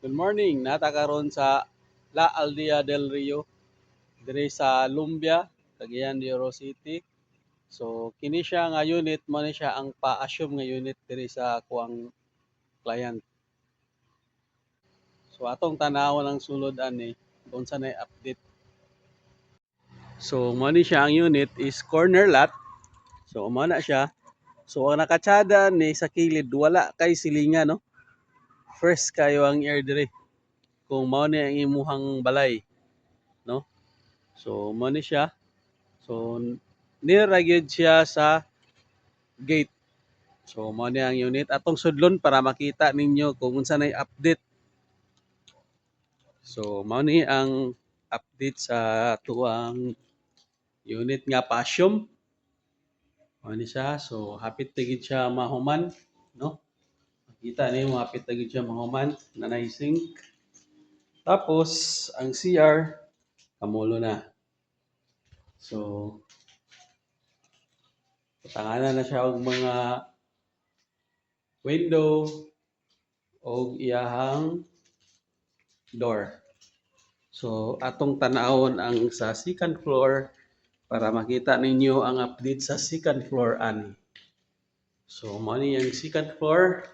Good morning. Nata karon sa La Aldea del Rio diri sa Lumbia, Cagayan de Oro City. So kini siya nga unit mo ni siya ang pa-assume nga unit diri sa kuang client. So atong tanawon ang sulod ani kung sa nay update. So mo ni siya ang unit is corner lot. So mo na siya. So ang nakatsada ni sa kilid wala kay silingan no. First kayo ang air diri. Kung mao ni ang imuhang balay, no? So mo ni siya. So near ra gyud siya sa gate. So mo ni ang unit atong sudlon para makita ninyo kung unsa nay update. So mao ni ang update sa tuang unit nga Passion. Mao ni siya. So hapit na gid siya mahuman, no? Makita niyo hapit na gid siya mahuman, nanay sink. Tapos ang CR kamulo na. So patanganan na siya og mga window og iyahang door. So atong tanawon ang sa second floor para makita ninyo ang update sa second floor ani. So mao ni ang second floor.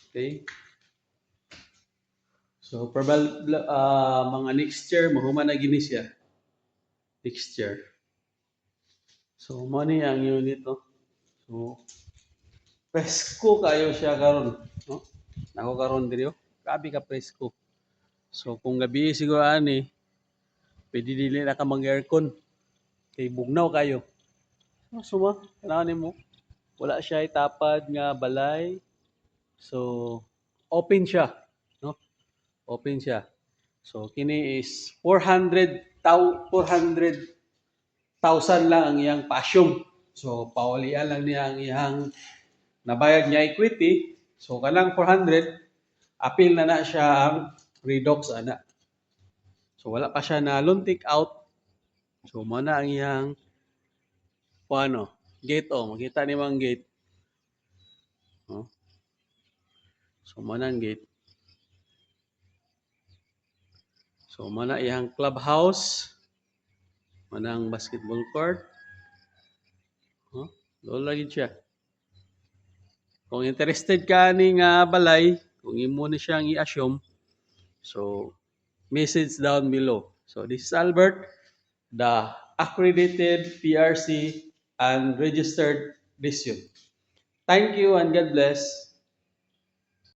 Okay. So probably mga next year mahuman na gini siya. Next year. So mao ni ang unit no. So presko kayo siya karon, no? Nako karon diri oh. Grabe ka presko. So kung gabi siguro ani, pwede dili na ka mag-aircon. Kay bugnaw kayo. So suma, kailangan mo. Wala siya itapad nga balay. So open siya, no? Open siya. So kini is 400,000 lang ang iyang pasyong. So paulian lang niya ang iyang nabayad niya equity. So kanang 400, appeal na siya ang redox ana. So wala pa siya na loan take out. So mo na ang iyang ano, gate oh, makita ni ang gate. Oh. So mo na ang gate. So mo na iyang clubhouse. Mo na ang basketball court. Oh, doon lagi siya. Kung interested ka ni nga balay, kung imo ni siyang i-assume, so message down below. So this is Albert, the accredited PRC and registered decision. Thank you and God bless.